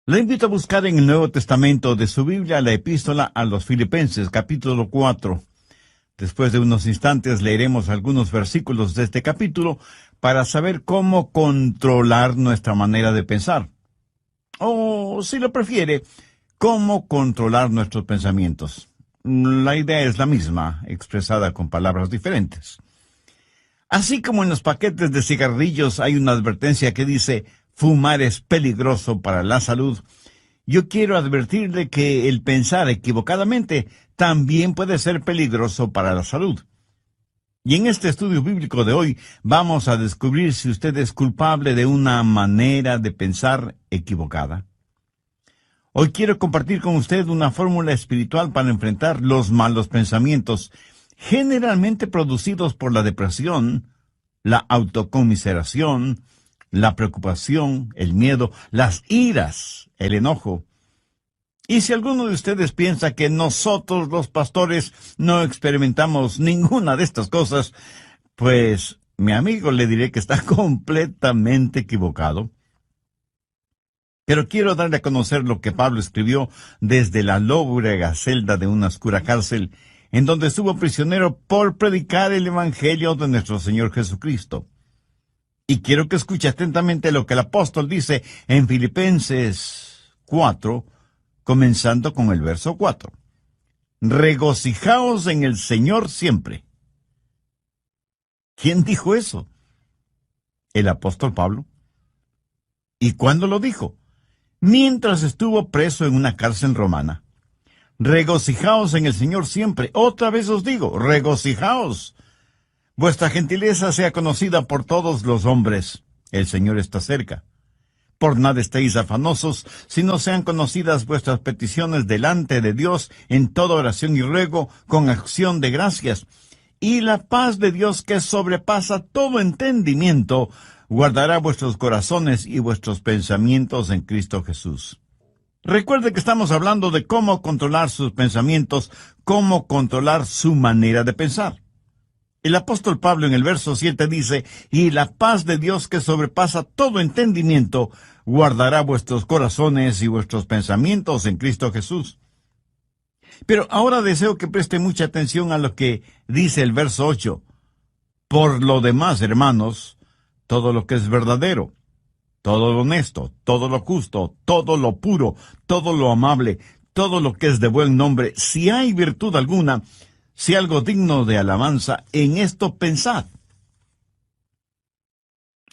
Le invito a buscar en el Nuevo Testamento de su Biblia la epístola a los Filipenses, capítulo 4. Después de unos instantes leeremos algunos versículos de este capítulo para saber cómo controlar nuestra manera de pensar. O, si lo prefiere, cómo controlar nuestros pensamientos. La idea es la misma, expresada con palabras diferentes. Así como en los paquetes de cigarrillos hay una advertencia que dice fumar es peligroso para la salud, yo quiero advertirle que el pensar equivocadamente también puede ser peligroso para la salud. Y en este estudio bíblico de hoy vamos a descubrir si usted es culpable de una manera de pensar equivocada. Hoy quiero compartir con usted una fórmula espiritual para enfrentar los malos pensamientos, generalmente producidos por la depresión, la autocomiseración, la preocupación, el miedo, las iras, el enojo. Y si alguno de ustedes piensa que nosotros los pastores no experimentamos ninguna de estas cosas, pues mi amigo le diré que está completamente equivocado. Pero quiero darle a conocer lo que Pablo escribió desde la lóbrega celda de una oscura cárcel, en donde estuvo prisionero por predicar el Evangelio de nuestro Señor Jesucristo. Y quiero que escuche atentamente lo que el apóstol dice en Filipenses 4, comenzando con el verso 4. Regocijaos en el Señor siempre. ¿Quién dijo eso? El apóstol Pablo. ¿Y cuándo lo dijo? Mientras estuvo preso en una cárcel romana. Regocijaos en el Señor siempre. Otra vez os digo, regocijaos. Vuestra gentileza sea conocida por todos los hombres. El Señor está cerca. Por nada estéis afanosos, sino sean conocidas vuestras peticiones delante de Dios en toda oración y ruego, con acción de gracias. Y la paz de Dios, que sobrepasa todo entendimiento, guardará vuestros corazones y vuestros pensamientos en Cristo Jesús. Recuerde que estamos hablando de cómo controlar sus pensamientos, cómo controlar su manera de pensar. El apóstol Pablo en el verso 7 dice, y la paz de Dios que sobrepasa todo entendimiento, guardará vuestros corazones y vuestros pensamientos en Cristo Jesús. Pero ahora deseo que preste mucha atención a lo que dice el verso 8. Por lo demás, hermanos, todo lo que es verdadero, todo lo honesto, todo lo justo, todo lo puro, todo lo amable, todo lo que es de buen nombre, si hay virtud alguna, si algo digno de alabanza, en esto pensad.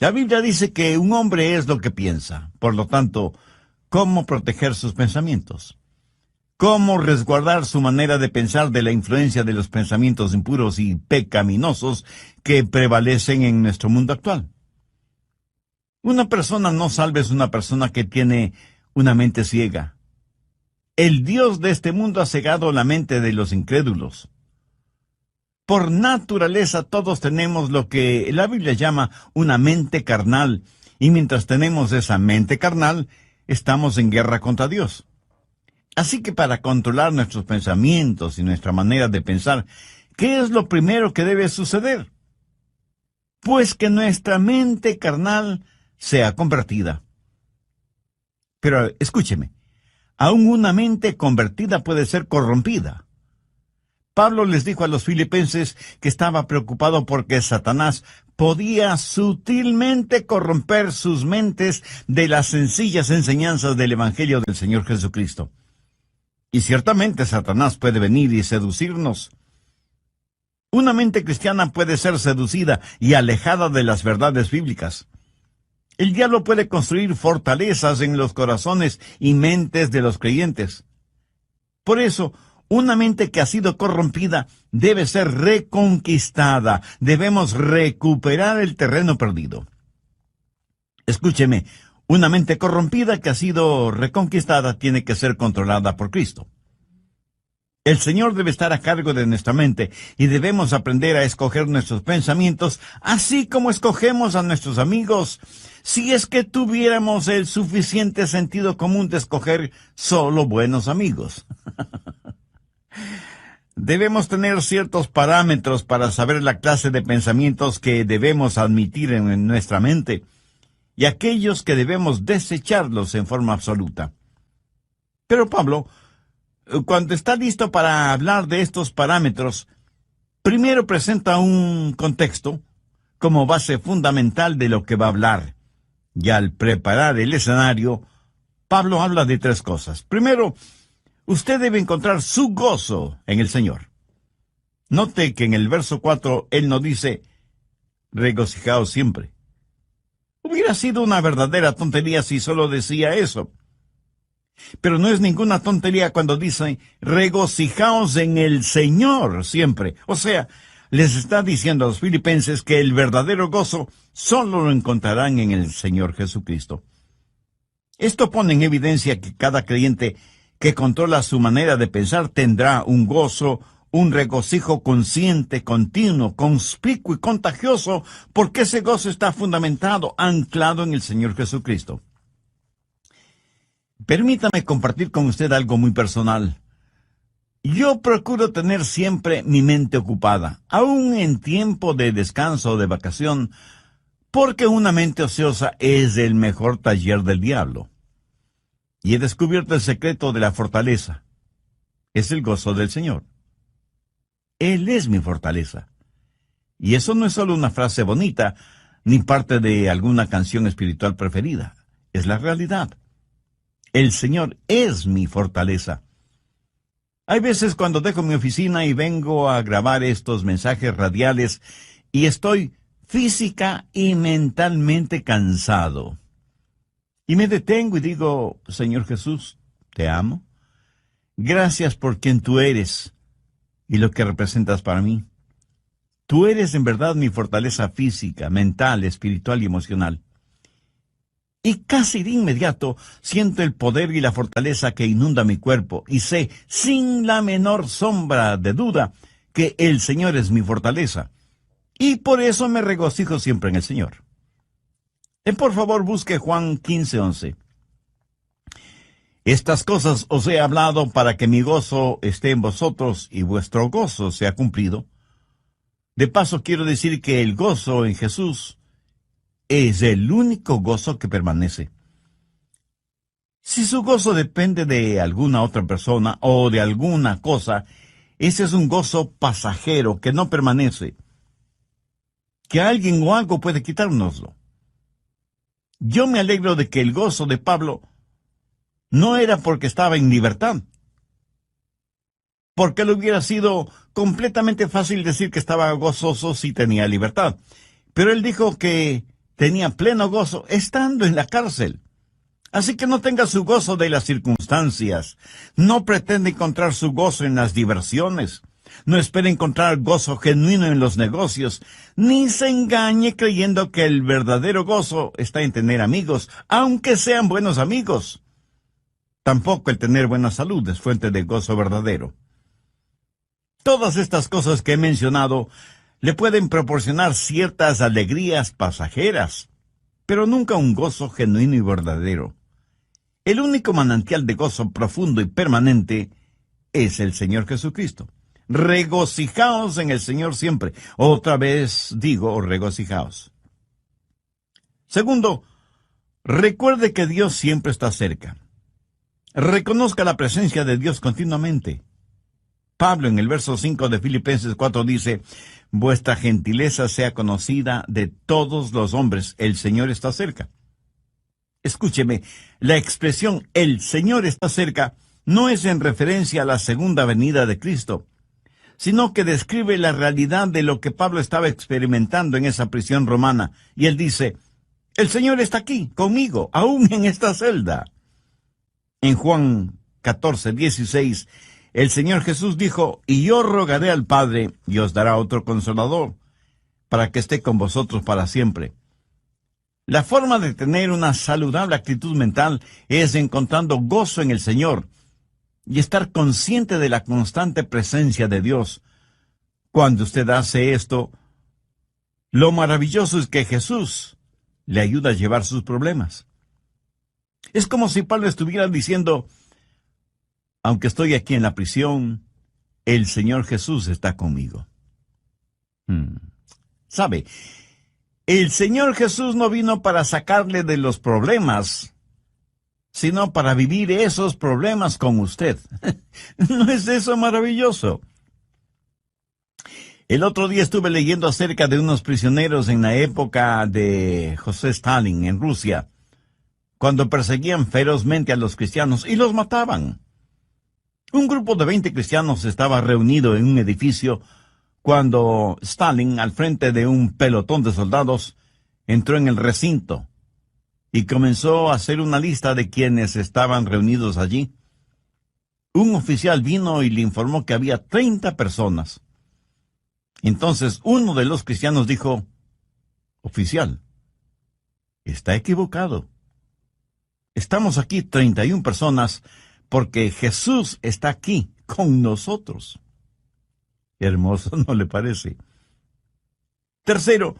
La Biblia dice que un hombre es lo que piensa. Por lo tanto, ¿cómo proteger sus pensamientos? ¿Cómo resguardar su manera de pensar de la influencia de los pensamientos impuros y pecaminosos que prevalecen en nuestro mundo actual? Una persona no salva es una persona que tiene una mente ciega. El Dios de este mundo ha cegado la mente de los incrédulos. Por naturaleza todos tenemos lo que la Biblia llama una mente carnal, y mientras tenemos esa mente carnal, estamos en guerra contra Dios. Así que para controlar nuestros pensamientos y nuestra manera de pensar, ¿qué es lo primero que debe suceder? Pues que nuestra mente carnal sea convertida. Pero escúcheme, aún una mente convertida puede ser corrompida. Pablo les dijo a los filipenses que estaba preocupado porque Satanás podía sutilmente corromper sus mentes de las sencillas enseñanzas del Evangelio del Señor Jesucristo. Y ciertamente Satanás puede venir y seducirnos. Una mente cristiana puede ser seducida y alejada de las verdades bíblicas. El diablo puede construir fortalezas en los corazones y mentes de los creyentes. Por eso, una mente que ha sido corrompida debe ser reconquistada. Debemos recuperar el terreno perdido. Escúcheme, una mente corrompida que ha sido reconquistada tiene que ser controlada por Cristo. El Señor debe estar a cargo de nuestra mente y debemos aprender a escoger nuestros pensamientos, así como escogemos a nuestros amigos, si es que tuviéramos el suficiente sentido común de escoger solo buenos amigos. Debemos tener ciertos parámetros para saber la clase de pensamientos que debemos admitir en nuestra mente y aquellos que debemos desecharlos en forma absoluta. Pero Pablo, cuando está listo para hablar de estos parámetros, primero presenta un contexto como base fundamental de lo que va a hablar. Y al preparar el escenario, Pablo habla de tres cosas. Primero, usted debe encontrar su gozo en el Señor. Note que en el verso 4 él no dice, regocijaos siempre. Hubiera sido una verdadera tontería si solo decía eso. Pero no es ninguna tontería cuando dice, regocijaos en el Señor siempre. O sea, les está diciendo a los filipenses que el verdadero gozo solo lo encontrarán en el Señor Jesucristo. Esto pone en evidencia que cada creyente que controla su manera de pensar tendrá un gozo, un regocijo consciente, continuo, conspicuo y contagioso, porque ese gozo está fundamentado, anclado en el Señor Jesucristo. Permítame compartir con usted algo muy personal. Yo procuro tener siempre mi mente ocupada, aún en tiempo de descanso o de vacación, porque una mente ociosa es el mejor taller del diablo. Y he descubierto el secreto de la fortaleza. Es el gozo del Señor. Él es mi fortaleza. Y eso no es solo una frase bonita, ni parte de alguna canción espiritual preferida. Es la realidad. El Señor es mi fortaleza. Hay veces cuando dejo mi oficina y vengo a grabar estos mensajes radiales y estoy física y mentalmente cansado. Y me detengo y digo, Señor Jesús, te amo. Gracias por quien tú eres y lo que representas para mí. Tú eres en verdad mi fortaleza física, mental, espiritual y emocional. Y casi de inmediato siento el poder y la fortaleza que inunda mi cuerpo y sé, sin la menor sombra de duda, que el Señor es mi fortaleza. Y por eso me regocijo siempre en el Señor. Por favor, busque Juan 15:11. Estas cosas os he hablado para que mi gozo esté en vosotros y vuestro gozo sea cumplido. De paso, quiero decir que el gozo en Jesús es el único gozo que permanece. Si su gozo depende de alguna otra persona o de alguna cosa, ese es un gozo pasajero que no permanece. Que alguien o algo puede quitárnoslo. Yo me alegro de que el gozo de Pablo no era porque estaba en libertad, porque le hubiera sido completamente fácil decir que estaba gozoso si tenía libertad. Pero él dijo que tenía pleno gozo estando en la cárcel. Así que no tenga su gozo de las circunstancias. No pretende encontrar su gozo en las diversiones. No espere encontrar gozo genuino en los negocios. Ni se engañe creyendo que el verdadero gozo está en tener amigos, aunque sean buenos amigos. Tampoco el tener buena salud es fuente de gozo verdadero. Todas estas cosas que he mencionado le pueden proporcionar ciertas alegrías pasajeras, pero nunca un gozo genuino y verdadero. El único manantial de gozo profundo y permanente es el Señor Jesucristo. Regocijaos en el Señor siempre. Otra vez digo, regocijaos. Segundo, recuerde que Dios siempre está cerca. Reconozca la presencia de Dios continuamente. Pablo en el verso 5 de Filipenses 4 dice, vuestra gentileza sea conocida de todos los hombres, el Señor está cerca. Escúcheme, la expresión el Señor está cerca no es en referencia a la segunda venida de Cristo, sino que describe la realidad de lo que Pablo estaba experimentando en esa prisión romana. Y él dice, el Señor está aquí, conmigo, aún en esta celda. En Juan 14:16, el Señor Jesús dijo, y yo rogaré al Padre, y os dará otro consolador, para que esté con vosotros para siempre. La forma de tener una saludable actitud mental es encontrando gozo en el Señor y estar consciente de la constante presencia de Dios. Cuando usted hace esto, lo maravilloso es que Jesús le ayuda a llevar sus problemas. Es como si Pablo estuviera diciendo, aunque estoy aquí en la prisión, el Señor Jesús está conmigo. ¿Sabe? El Señor Jesús no vino para sacarle de los problemas, sino para vivir esos problemas con usted. ¿No es eso maravilloso? El otro día estuve leyendo acerca de unos prisioneros en la época de José Stalin en Rusia, cuando perseguían ferozmente a los cristianos y los mataban. Un grupo de 20 cristianos estaba reunido en un edificio cuando Stalin, al frente de un pelotón de soldados, entró en el recinto y comenzó a hacer una lista de quienes estaban reunidos allí. Un oficial vino y le informó que había 30 personas. Entonces uno de los cristianos dijo: oficial, está equivocado. Estamos aquí 31 personas porque Jesús está aquí con nosotros. Hermoso, ¿no le parece? Tercero,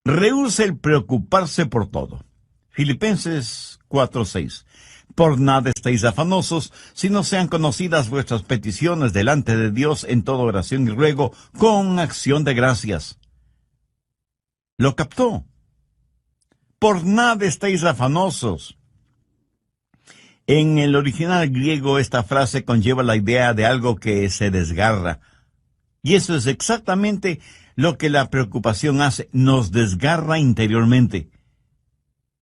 rehúse el preocuparse por todo. Filipenses 4:6. Por nada estéis afanosos, sino sean conocidas vuestras peticiones delante de Dios en toda oración y ruego, con acción de gracias. ¿Lo captó? Por nada estéis afanosos. En el original griego esta frase conlleva la idea de algo que se desgarra. Y eso es exactamente lo que la preocupación hace, nos desgarra interiormente.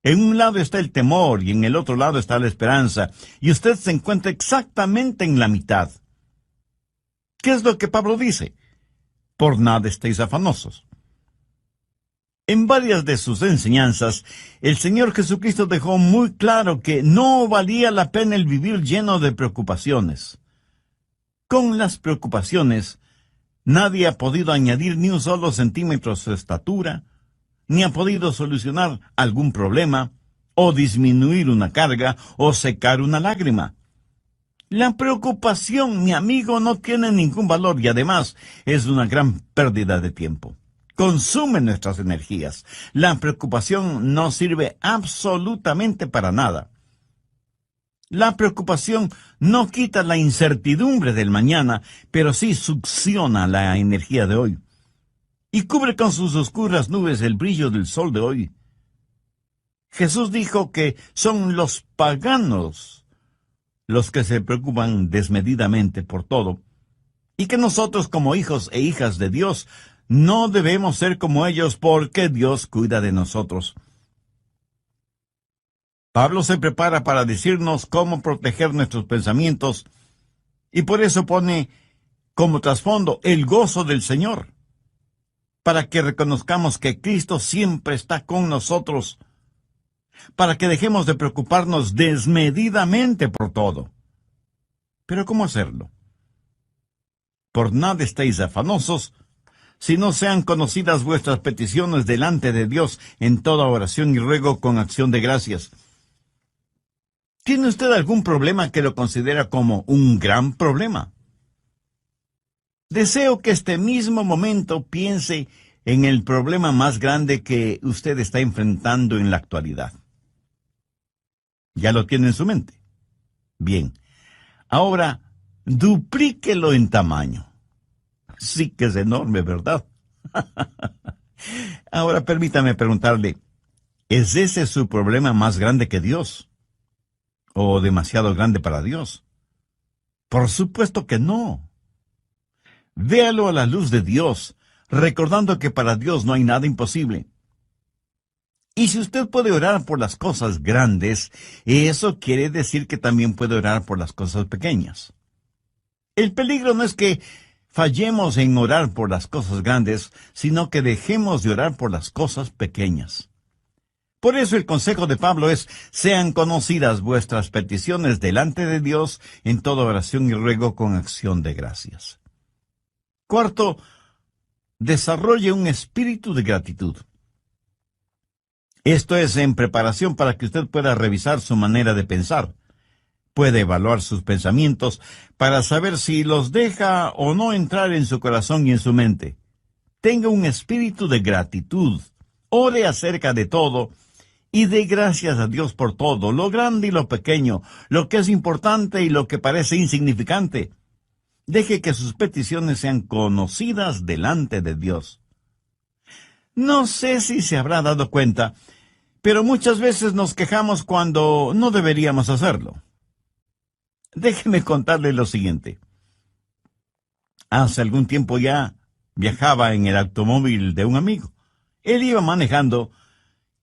En un lado está el temor y en el otro lado está la esperanza, y usted se encuentra exactamente en la mitad. ¿Qué es lo que Pablo dice? Por nada estéis afanosos. En varias de sus enseñanzas, el Señor Jesucristo dejó muy claro que no valía la pena el vivir lleno de preocupaciones. Con las preocupaciones, nadie ha podido añadir ni un solo centímetro a su estatura, ni ha podido solucionar algún problema, o disminuir una carga, o secar una lágrima. La preocupación, mi amigo, no tiene ningún valor y además es una gran pérdida de tiempo. Consume nuestras energías. La preocupación no sirve absolutamente para nada. La preocupación no quita la incertidumbre del mañana, pero sí succiona la energía de hoy y cubre con sus oscuras nubes el brillo del sol de hoy. Jesús dijo que son los paganos los que se preocupan desmedidamente por todo, y que nosotros como hijos e hijas de Dios no debemos ser como ellos porque Dios cuida de nosotros. Pablo se prepara para decirnos cómo proteger nuestros pensamientos, y por eso pone como trasfondo el gozo del Señor, para que reconozcamos que Cristo siempre está con nosotros, para que dejemos de preocuparnos desmedidamente por todo. ¿Pero cómo hacerlo? Por nada estéis afanosos, si no sean conocidas vuestras peticiones delante de Dios en toda oración y ruego con acción de gracias. ¿Tiene usted algún problema que lo considera como un gran problema? Deseo que este mismo momento piense en el problema más grande que usted está enfrentando en la actualidad. ¿Ya lo tiene en su mente? Bien. Ahora, duplíquelo en tamaño. Sí que es enorme, ¿verdad? Ahora permítame preguntarle, ¿es ese su problema más grande que Dios? ¿O demasiado grande para Dios? Por supuesto que no. Véalo a la luz de Dios, recordando que para Dios no hay nada imposible. Y si usted puede orar por las cosas grandes, eso quiere decir que también puede orar por las cosas pequeñas. El peligro no es que fallemos en orar por las cosas grandes, sino que dejemos de orar por las cosas pequeñas. Por eso el consejo de Pablo es: sean conocidas vuestras peticiones delante de Dios en toda oración y ruego con acción de gracias. Cuarto, desarrolle un espíritu de gratitud. Esto es en preparación para que usted pueda revisar su manera de pensar. Puede evaluar sus pensamientos para saber si los deja o no entrar en su corazón y en su mente. Tenga un espíritu de gratitud. Ore acerca de todo y dé gracias a Dios por todo, lo grande y lo pequeño, lo que es importante y lo que parece insignificante. Deje que sus peticiones sean conocidas delante de Dios. No sé si se habrá dado cuenta, Pero muchas veces nos quejamos cuando no deberíamos hacerlo. Déjeme contarle lo siguiente. Hace algún tiempo ya viajaba en el automóvil de un amigo. Él iba manejando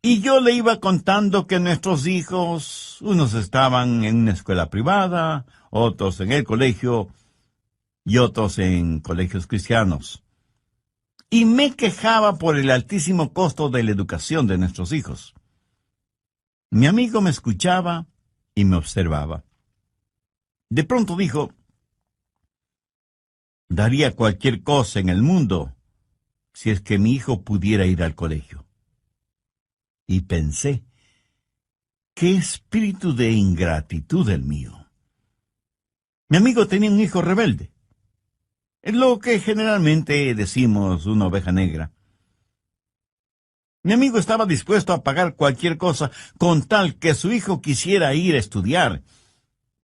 y yo le iba contando que nuestros hijos, unos estaban en una escuela privada, otros en el colegio y otros en colegios cristianos. Y me quejaba por el altísimo costo de la educación de nuestros hijos. Mi amigo me escuchaba y me observaba. De pronto dijo: daría cualquier cosa en el mundo si es que mi hijo pudiera ir al colegio. Y pensé, qué espíritu de ingratitud el mío. Mi amigo tenía un hijo rebelde, es lo que generalmente decimos una oveja negra. Mi amigo estaba dispuesto a pagar cualquier cosa con tal que su hijo quisiera ir a estudiar.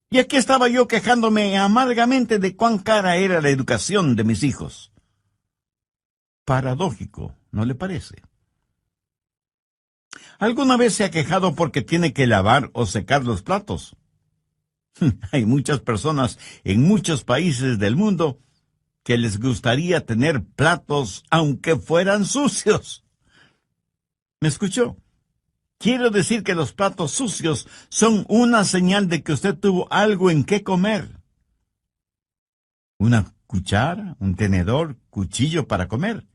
Y aquí estaba yo quejándome amargamente de cuán cara era la educación de mis hijos. Paradójico, ¿no le parece? ¿Alguna vez se ha quejado porque tiene que lavar o secar los platos? Hay muchas personas en muchos países del mundo que les gustaría tener platos aunque fueran sucios. ¿Me escuchó? Quiero decir que los platos sucios son una señal de que usted tuvo algo en qué comer. Una cuchara, un tenedor, cuchillo para comer.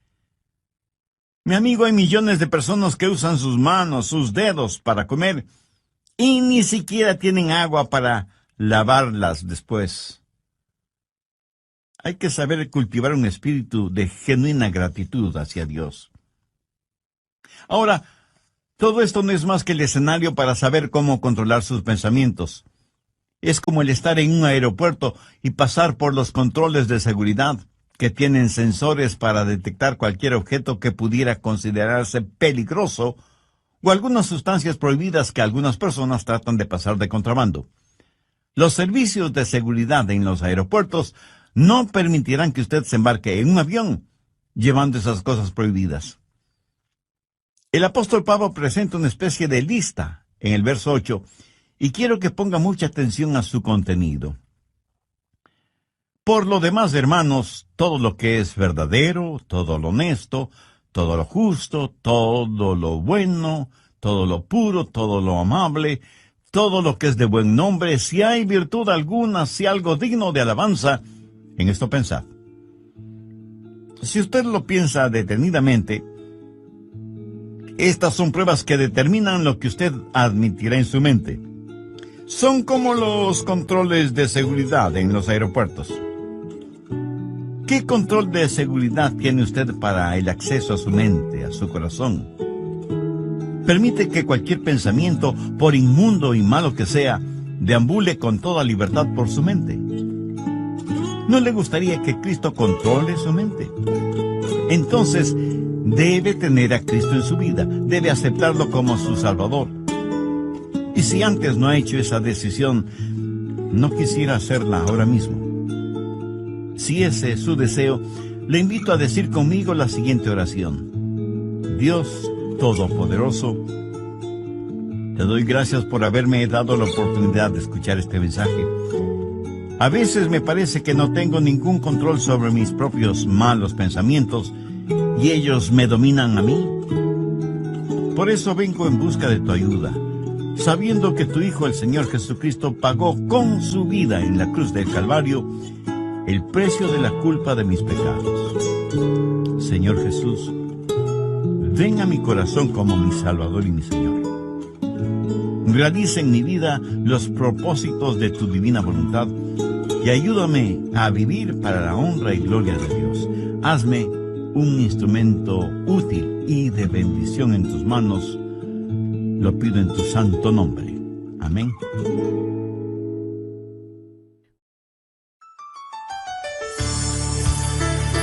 Mi amigo, hay millones de personas que usan sus manos, sus dedos para comer y ni siquiera tienen agua para lavarlas después. Hay que saber cultivar un espíritu de genuina gratitud hacia Dios. Ahora, todo esto no es más que el escenario para saber cómo controlar sus pensamientos. Es como el estar en un aeropuerto y pasar por los controles de seguridad que tienen sensores para detectar cualquier objeto que pudiera considerarse peligroso o algunas sustancias prohibidas que algunas personas tratan de pasar de contrabando. Los servicios de seguridad en los aeropuertos no permitirán que usted se embarque en un avión llevando esas cosas prohibidas. El apóstol Pablo presenta una especie de lista en el verso 8 y quiero que ponga mucha atención a su contenido. Por lo demás, hermanos, todo lo que es verdadero, todo lo honesto, todo lo justo, todo lo bueno, todo lo puro, todo lo amable, todo lo que es de buen nombre, si hay virtud alguna, si algo digno de alabanza, en esto pensad. Si usted lo piensa detenidamente, estas son pruebas que determinan lo que usted admitirá en su mente. Son como los controles de seguridad en los aeropuertos. ¿Qué control de seguridad tiene usted para el acceso a su mente, a su corazón? Permite que cualquier pensamiento, por inmundo y malo que sea, deambule con toda libertad por su mente. ¿No le gustaría que Cristo controle su mente? Entonces, debe tener a Cristo en su vida, debe aceptarlo como su Salvador. Y si antes no ha hecho esa decisión, no quisiera hacerla ahora mismo. Si ese es su deseo, le invito a decir conmigo la siguiente oración. Dios Todopoderoso, te doy gracias por haberme dado la oportunidad de escuchar este mensaje. A veces me parece que no tengo ningún control sobre mis propios malos pensamientos y ellos me dominan a mí. Por eso vengo en busca de tu ayuda, sabiendo que tu Hijo, el Señor Jesucristo, pagó con su vida en la cruz del Calvario el precio de la culpa de mis pecados. Señor Jesús, ven a mi corazón como mi Salvador y mi Señor. Realiza en mi vida los propósitos de tu divina voluntad y ayúdame a vivir para la honra y gloria de Dios. Hazme un instrumento útil y de bendición en tus manos. Lo pido en tu santo nombre. Amén.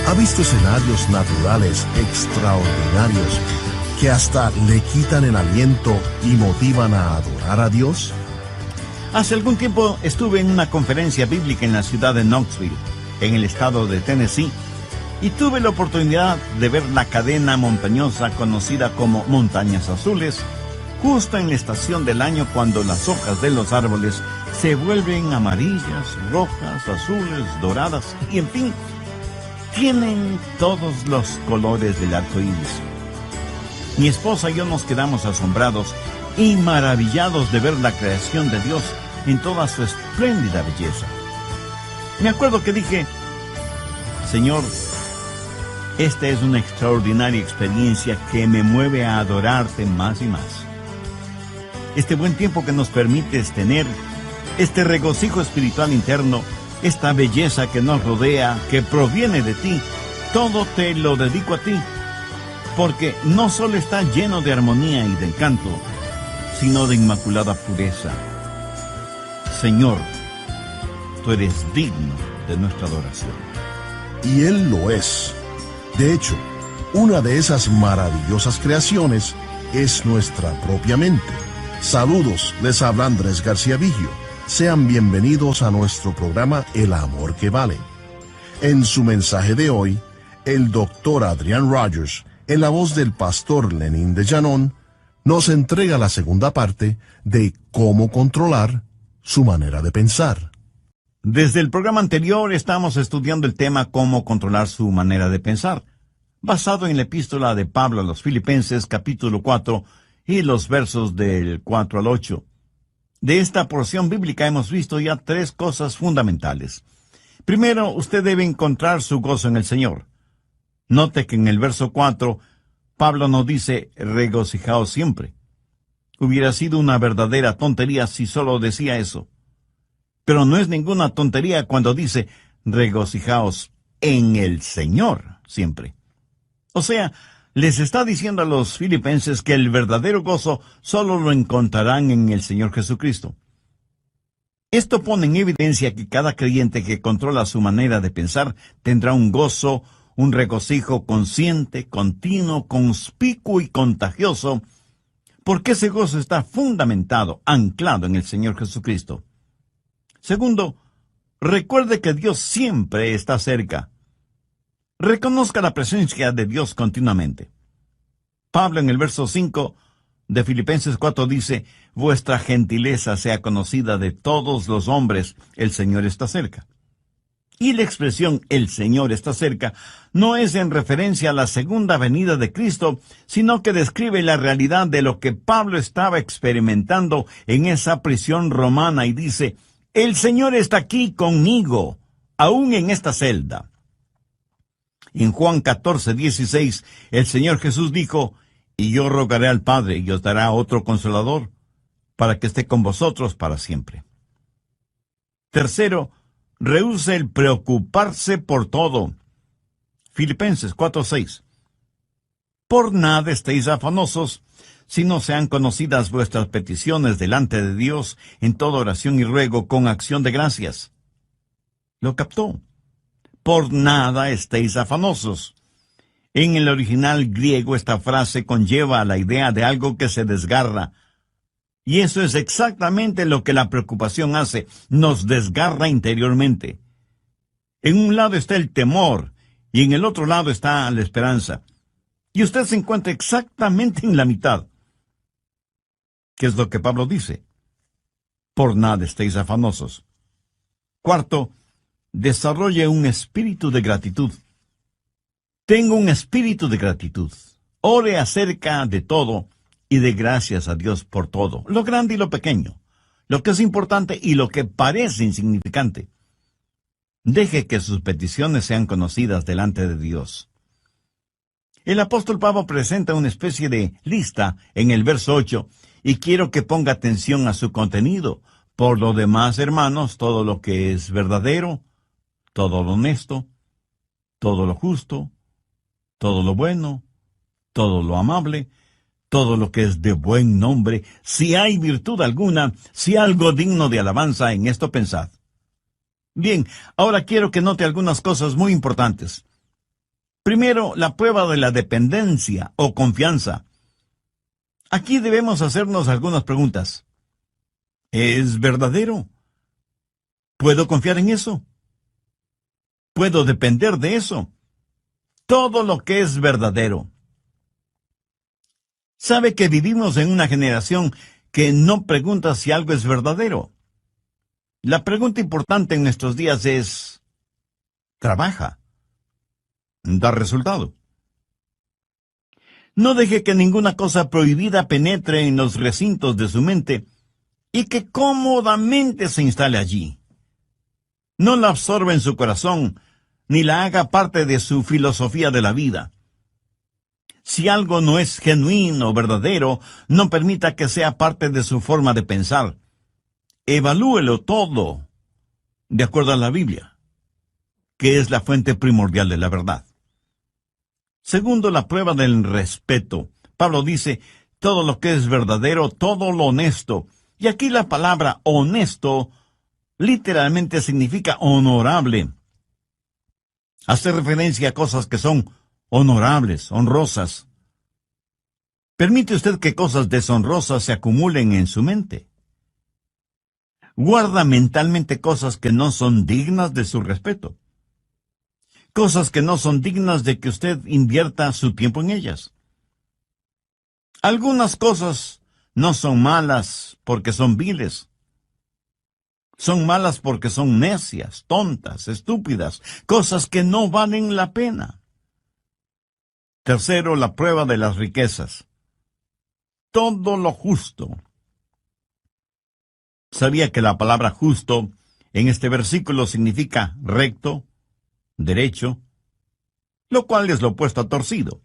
¿Ha visto escenarios naturales extraordinarios que hasta le quitan el aliento y motivan a adorar a Dios? Hace algún tiempo estuve en una conferencia bíblica en la ciudad de Knoxville, en el estado de Tennessee, y tuve la oportunidad de ver la cadena montañosa conocida como Montañas Azules, justo en la estación del año cuando las hojas de los árboles se vuelven amarillas, rojas, azules, doradas y, en fin, tienen todos los colores del arco iris. Mi esposa y yo nos quedamos asombrados y maravillados de ver la creación de Dios en toda su espléndida belleza. Me acuerdo que dije: Señor, esta es una extraordinaria experiencia que me mueve a adorarte más y más. Este buen tiempo que nos permites tener, este regocijo espiritual interno, esta belleza que nos rodea, que proviene de ti, todo te lo dedico a ti, porque no solo está lleno de armonía y de encanto, sino de inmaculada pureza. Señor, tú eres digno de nuestra adoración. Y Él lo es. De hecho, una de esas maravillosas creaciones es nuestra propia mente. Saludos, les habla Andrés García Vigio. Sean bienvenidos a nuestro programa El Amor que Vale. En su mensaje de hoy, el doctor Adrian Rogers, en la voz del pastor Lenín de Llanón, nos entrega la segunda parte de cómo controlar su manera de pensar. Desde el programa anterior estamos estudiando el tema cómo controlar su manera de pensar, basado en la epístola de Pablo a los Filipenses, capítulo 4, y los versos del 4 al 8. De esta porción bíblica hemos visto ya 3 cosas fundamentales. Primero, usted debe encontrar su gozo en el Señor. Note que en el verso 4, Pablo no dice regocijaos siempre. Hubiera sido una verdadera tontería si solo decía eso. Pero no es ninguna tontería cuando dice regocijaos en el Señor siempre. O sea, les está diciendo a los filipenses que el verdadero gozo solo lo encontrarán en el Señor Jesucristo. Esto pone en evidencia que cada creyente que controla su manera de pensar tendrá un gozo, un regocijo consciente, continuo, conspicuo y contagioso, porque ese gozo está fundamentado, anclado en el Señor Jesucristo. Segundo, recuerde que Dios siempre está cerca. Reconozca la presencia de Dios continuamente. Pablo en el verso 5 de Filipenses 4 dice: vuestra gentileza sea conocida de todos los hombres, el Señor está cerca. Y la expresión el Señor está cerca no es en referencia a la segunda venida de Cristo, sino que describe la realidad de lo que Pablo estaba experimentando en esa prisión romana y dice: el Señor está aquí conmigo, aún en esta celda. En Juan 14:16, el Señor Jesús dijo: y yo rogaré al Padre y os dará otro Consolador, para que esté con vosotros para siempre. Tercero, rehúse el preocuparse por todo. Filipenses 4:6. Por nada estéis afanosos, sino sean conocidas vuestras peticiones delante de Dios en toda oración y ruego con acción de gracias. ¿Lo captó? Por nada estéis afanosos. En el original griego esta frase conlleva la idea de algo que se desgarra. Y eso es exactamente lo que la preocupación hace, nos desgarra interiormente. En un lado está el temor y en el otro lado está la esperanza. Y usted se encuentra exactamente en la mitad. ¿Qué es lo que Pablo dice? Por nada estéis afanosos. Cuarto, desarrolle un espíritu de gratitud. Tengo un espíritu de gratitud. Ore acerca de todo y de gracias a Dios por todo, lo grande y lo pequeño, lo que es importante y lo que parece insignificante. Deje que sus peticiones sean conocidas delante de Dios. El apóstol Pablo presenta una especie de lista en el verso 8 y quiero que ponga atención a su contenido. Por lo demás, hermanos, todo lo que es verdadero, todo lo honesto, todo lo justo, todo lo bueno, todo lo amable, todo lo que es de buen nombre, si hay virtud alguna, si algo digno de alabanza, en esto pensad. Bien, ahora quiero que note algunas cosas muy importantes. Primero, la prueba de la dependencia o confianza. Aquí debemos hacernos algunas preguntas. ¿Es verdadero? ¿Puedo confiar en eso? ¿Puedo depender de eso? Todo lo que es verdadero. Sabe que vivimos en una generación que no pregunta si algo es verdadero. La pregunta importante en nuestros días es, ¿trabaja? ¿Da resultado? No deje que ninguna cosa prohibida penetre en los recintos de su mente y que cómodamente se instale allí. No la absorba en su corazón, ni la haga parte de su filosofía de la vida. Si algo no es genuino o verdadero, no permita que sea parte de su forma de pensar. Evalúelo todo de acuerdo a la Biblia, que es la fuente primordial de la verdad. Segundo, la prueba del respeto. Pablo dice, todo lo que es verdadero, todo lo honesto. Y aquí la palabra honesto literalmente significa honorable. Hace referencia a cosas que son honorables, honrosas. ¿Permite usted que cosas deshonrosas se acumulen en su mente? Guarda mentalmente cosas que no son dignas de su respeto. Cosas que no son dignas de que usted invierta su tiempo en ellas. Algunas cosas no son malas porque son viles. Son malas porque son necias, tontas, estúpidas, cosas que no valen la pena. Tercero, la prueba de las riquezas. Todo lo justo. ¿Sabía que la palabra justo en este versículo significa recto, derecho, lo cual es lo opuesto a torcido?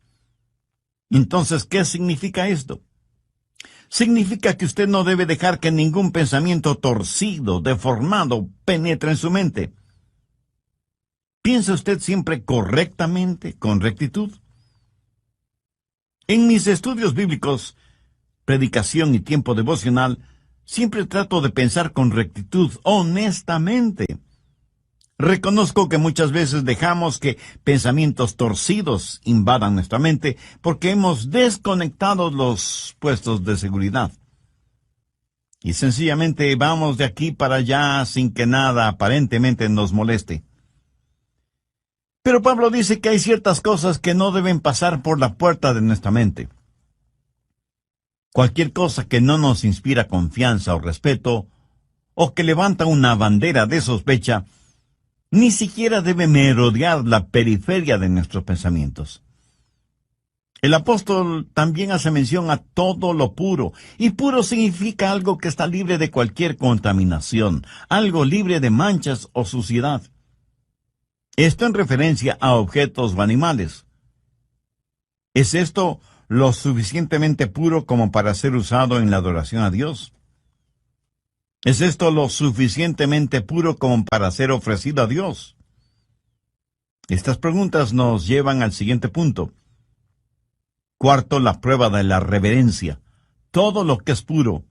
Entonces, ¿qué significa esto? Significa que usted no debe dejar que ningún pensamiento torcido, deformado, penetre en su mente. ¿Piensa usted siempre correctamente, con rectitud? En mis estudios bíblicos, predicación y tiempo devocional, siempre trato de pensar con rectitud, honestamente. Reconozco que muchas veces dejamos que pensamientos torcidos invadan nuestra mente porque hemos desconectado los puestos de seguridad. Y sencillamente vamos de aquí para allá sin que nada aparentemente nos moleste. Pero Pablo dice que hay ciertas cosas que no deben pasar por la puerta de nuestra mente. Cualquier cosa que no nos inspira confianza o respeto, o que levanta una bandera de sospecha, ni siquiera debe merodear la periferia de nuestros pensamientos. El apóstol también hace mención a todo lo puro, y puro significa algo que está libre de cualquier contaminación, algo libre de manchas o suciedad. Esto en referencia a objetos o animales. ¿Es esto lo suficientemente puro como para ser usado en la adoración a Dios? ¿Es esto lo suficientemente puro como para ser ofrecido a Dios? Estas preguntas nos llevan al siguiente punto. Cuarto, la prueba de la reverencia. Todo lo que es puro.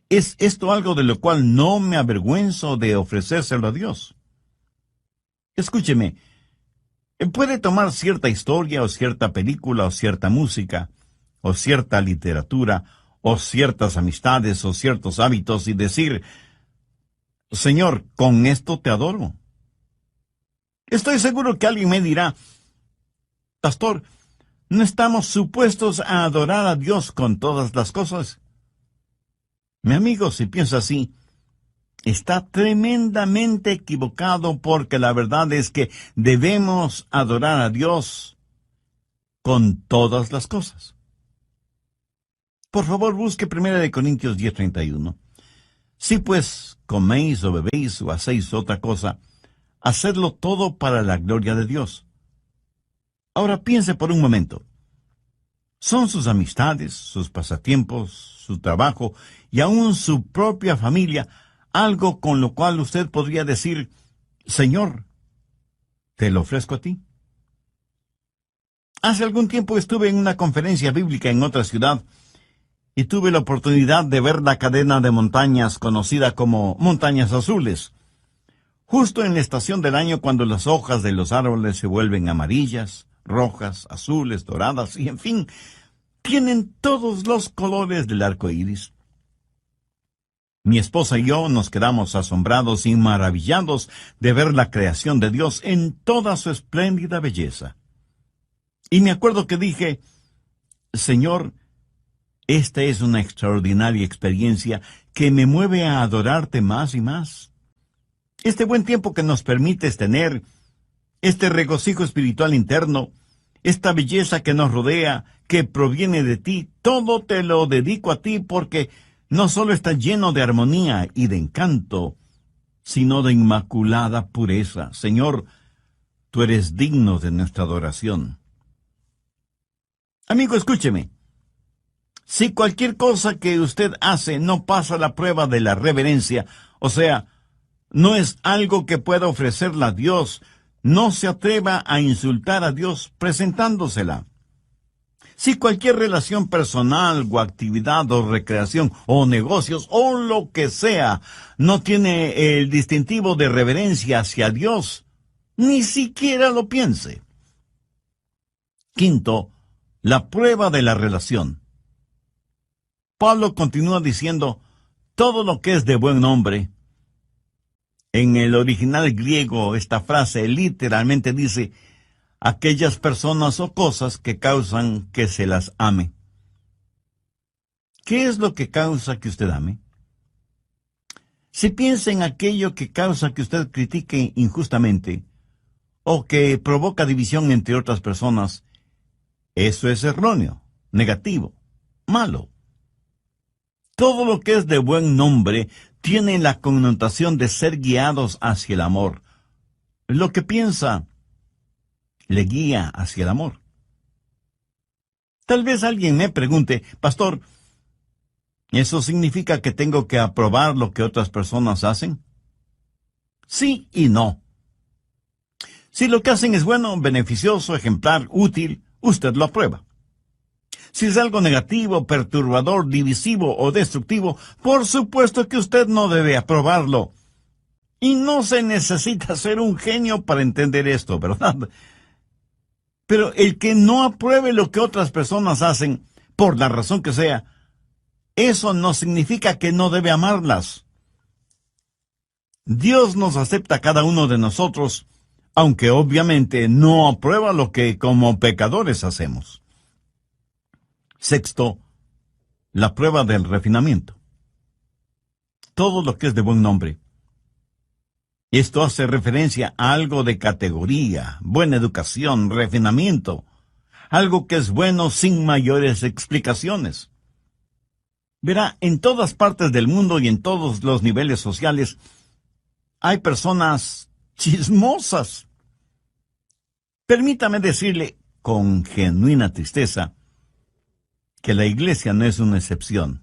¿Es esto algo de lo cual no me avergüenzo de ofrecérselo a Dios? Escúcheme, puede tomar cierta historia o cierta película o cierta música o cierta literatura o ciertas amistades o ciertos hábitos y decir, Señor, con esto te adoro. Estoy seguro que alguien me dirá, Pastor, ¿no estamos supuestos a adorar a Dios con todas las cosas? Mi amigo, si piensa así, está tremendamente equivocado porque la verdad es que debemos adorar a Dios con todas las cosas. Por favor, busque 1 Corintios 10:31. Si pues coméis o bebéis o hacéis otra cosa, hacedlo todo para la gloria de Dios. Ahora piense por un momento. ¿Son sus amistades, sus pasatiempos, su trabajo y aún su propia familia algo con lo cual usted podría decir, Señor, te lo ofrezco a ti? Hace algún tiempo estuve en una conferencia bíblica en otra ciudad y tuve la oportunidad de ver la cadena de montañas conocida como Montañas Azules. Justo en la estación del año cuando las hojas de los árboles se vuelven amarillas, rojas, azules, doradas y, en fin, tienen todos los colores del arco iris. Mi esposa y yo nos quedamos asombrados y maravillados de ver la creación de Dios en toda su espléndida belleza. Y me acuerdo que dije, Señor, esta es una extraordinaria experiencia que me mueve a adorarte más y más. Este buen tiempo que nos permites tener, este regocijo espiritual interno, esta belleza que nos rodea, que proviene de ti, todo te lo dedico a ti porque no solo está lleno de armonía y de encanto, sino de inmaculada pureza. Señor, tú eres digno de nuestra adoración. Amigo, escúcheme. Si cualquier cosa que usted hace no pasa la prueba de la reverencia, o sea, no es algo que pueda ofrecerle a Dios, no se atreva a insultar a Dios presentándosela. Si cualquier relación personal o actividad o recreación o negocios o lo que sea no tiene el distintivo de reverencia hacia Dios, ni siquiera lo piense. Quinto, la prueba de la relación. Pablo continúa diciendo, todo lo que es de buen nombre. En el original griego, esta frase literalmente dice, aquellas personas o cosas que causan que se las ame. ¿Qué es lo que causa que usted ame? Si piensa en aquello que causa que usted critique injustamente, o que provoca división entre otras personas, eso es erróneo, negativo, malo. Todo lo que es de buen nombre tiene la connotación de ser guiados hacia el amor. Lo que piensa le guía hacia el amor. Tal vez alguien me pregunte, pastor, ¿eso significa que tengo que aprobar lo que otras personas hacen? Sí y no. Si lo que hacen es bueno, beneficioso, ejemplar, útil, usted lo aprueba. Si es algo negativo, perturbador, divisivo o destructivo, por supuesto que usted no debe aprobarlo. Y no se necesita ser un genio para entender esto, ¿verdad? Pero el que no apruebe lo que otras personas hacen, por la razón que sea, eso no significa que no debe amarlas. Dios nos acepta a cada uno de nosotros, aunque obviamente no aprueba lo que como pecadores hacemos. Sexto, la prueba del refinamiento. Todo lo que es de buen nombre. Esto hace referencia a algo de categoría, buena educación, refinamiento, algo que es bueno sin mayores explicaciones. Verá, en todas partes del mundo y en todos los niveles sociales hay personas chismosas. Permítame decirle con genuina tristeza que la iglesia no es una excepción.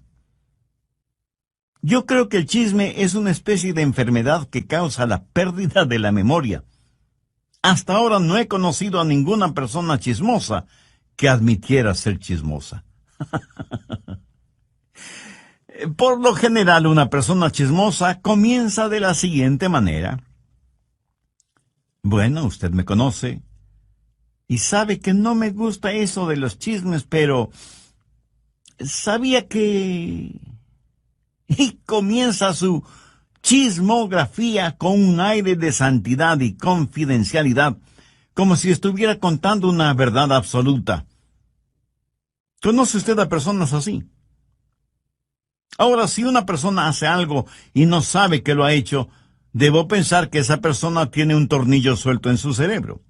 Yo creo que el chisme es una especie de enfermedad que causa la pérdida de la memoria. Hasta ahora no he conocido a ninguna persona chismosa que admitiera ser chismosa. Por lo general, una persona chismosa comienza de la siguiente manera. Bueno, usted me conoce y sabe que no me gusta eso de los chismes, pero sabía que... Y comienza su chismografía con un aire de santidad y confidencialidad, como si estuviera contando una verdad absoluta. ¿Conoce usted a personas así? Ahora, si una persona hace algo y no sabe que lo ha hecho, debo pensar que esa persona tiene un tornillo suelto en su cerebro.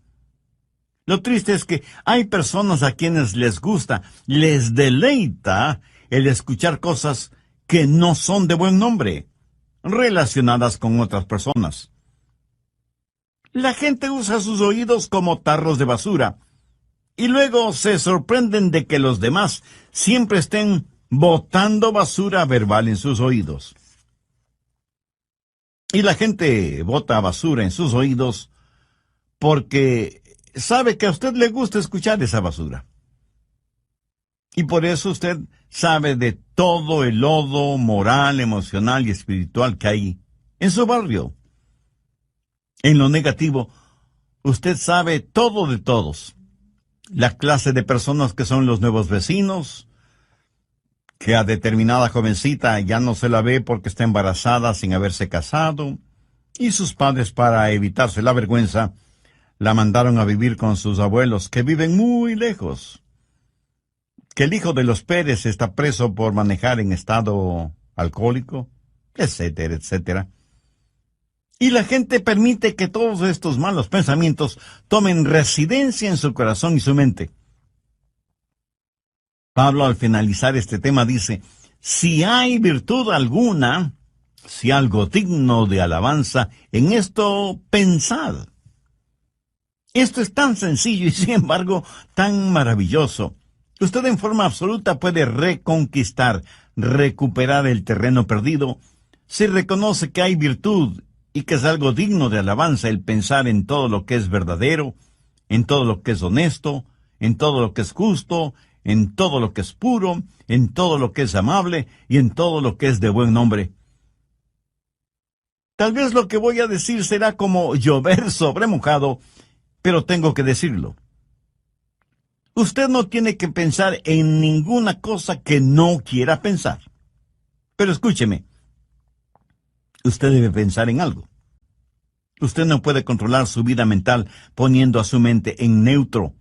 Lo triste es que hay personas a quienes les gusta, les deleita el escuchar cosas que no son de buen nombre, relacionadas con otras personas. La gente usa sus oídos como tarros de basura, y luego se sorprenden de que los demás siempre estén botando basura verbal en sus oídos. Y la gente bota basura en sus oídos porque sabe que a usted le gusta escuchar esa basura. Y por eso usted sabe de todo el lodo moral, emocional y espiritual que hay en su barrio. En lo negativo, usted sabe todo de todos. La clase de personas que son los nuevos vecinos, que a determinada jovencita ya no se la ve porque está embarazada sin haberse casado, y sus padres, para evitarse la vergüenza, la mandaron a vivir con sus abuelos, que viven muy lejos. que el hijo de los Pérez está preso por manejar en estado alcohólico, etcétera, etcétera. Y la gente permite que todos estos malos pensamientos tomen residencia en su corazón y su mente. Pablo, al finalizar este tema, dice: si hay virtud alguna, si algo digno de alabanza, en esto pensad. Esto es tan sencillo y, sin embargo, tan maravilloso. Usted en forma absoluta puede reconquistar, recuperar el terreno perdido, si reconoce que hay virtud y que es algo digno de alabanza el pensar en todo lo que es verdadero, en todo lo que es honesto, en todo lo que es justo, en todo lo que es puro, en todo lo que es amable y en todo lo que es de buen nombre. Tal vez lo que voy a decir será como llover sobre mojado, pero tengo que decirlo. Usted no tiene que pensar en ninguna cosa que no quiera pensar. Pero escúcheme, usted debe pensar en algo. Usted no puede controlar su vida mental poniendo a su mente en neutro.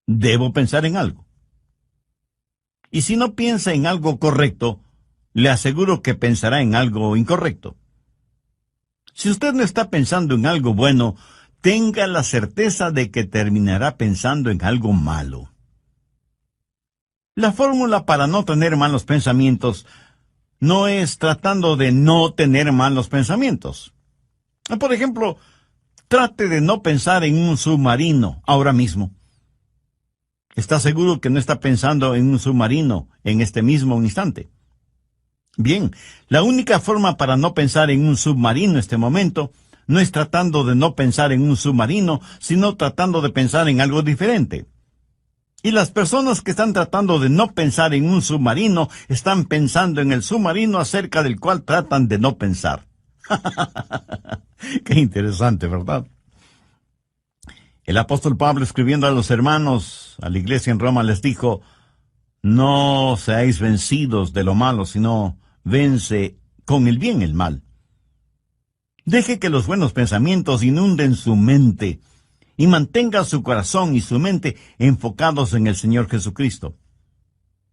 Debo pensar en algo. Y si no piensa en algo correcto, le aseguro que pensará en algo incorrecto. Si usted no está pensando en algo bueno, tenga la certeza de que terminará pensando en algo malo. La fórmula para no tener malos pensamientos no es tratando de no tener malos pensamientos. Por ejemplo, trate de no pensar en un submarino ahora mismo. ¿Está seguro que no está pensando en un submarino en este mismo instante? Bien, la única forma para no pensar en un submarino en este momento no es tratando de no pensar en un submarino, sino tratando de pensar en algo diferente. Y las personas que están tratando de no pensar en un submarino están pensando en el submarino acerca del cual tratan de no pensar. Qué interesante, ¿verdad? El apóstol Pablo, escribiendo a los hermanos, a la iglesia en Roma, les dijo: no seáis vencidos de lo malo, sino vence con el bien el mal. Deje que los buenos pensamientos inunden su mente y mantenga su corazón y su mente enfocados en el Señor Jesucristo.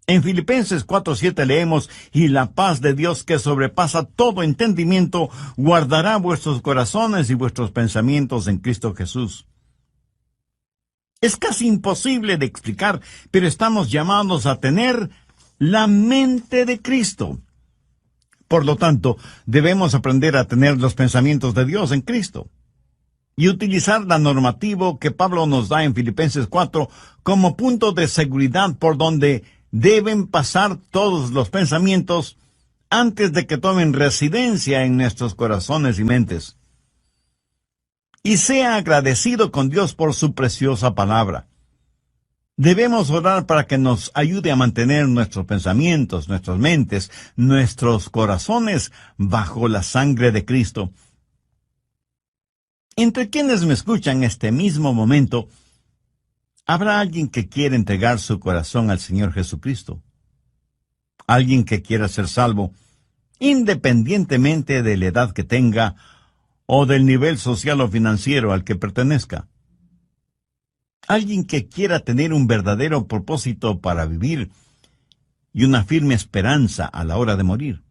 En Filipenses 4:7 leemos: y la paz de Dios, que sobrepasa todo entendimiento, guardará vuestros corazones y vuestros pensamientos en Cristo Jesús. Es casi imposible de explicar, pero estamos llamados a tener la mente de Cristo. Por lo tanto, debemos aprender a tener los pensamientos de Dios en Cristo y utilizar la normativa que Pablo nos da en Filipenses 4 como punto de seguridad por donde deben pasar todos los pensamientos antes de que tomen residencia en nuestros corazones y mentes. Y sea agradecido con Dios por su preciosa palabra. Debemos orar para que nos ayude a mantener nuestros pensamientos, nuestras mentes, nuestros corazones bajo la sangre de Cristo. Entre quienes me escuchan en este mismo momento, ¿habrá alguien que quiera entregar su corazón al Señor Jesucristo? Alguien que quiera ser salvo, independientemente de la edad que tenga o del nivel social o financiero al que pertenezca. Alguien que quiera tener un verdadero propósito para vivir y una firme esperanza a la hora de morir.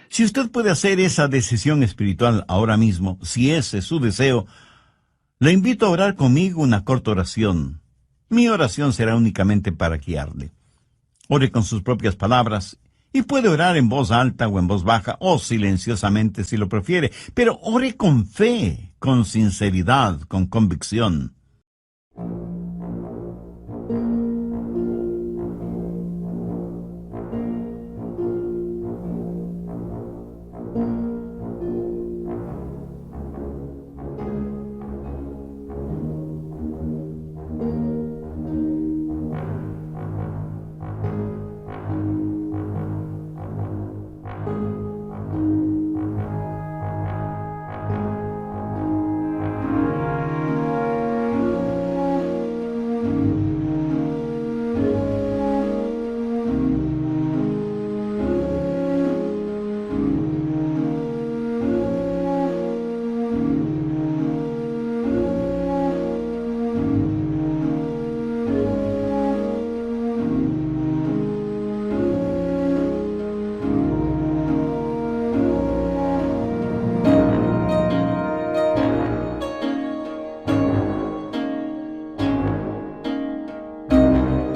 Si usted puede hacer esa decisión espiritual ahora mismo, si ese es su deseo, le invito a orar conmigo una corta oración. Mi oración será únicamente para guiarle. Ore con sus propias palabras y puede orar en voz alta o en voz baja o silenciosamente si lo prefiere, pero ore con fe, con sinceridad, con convicción.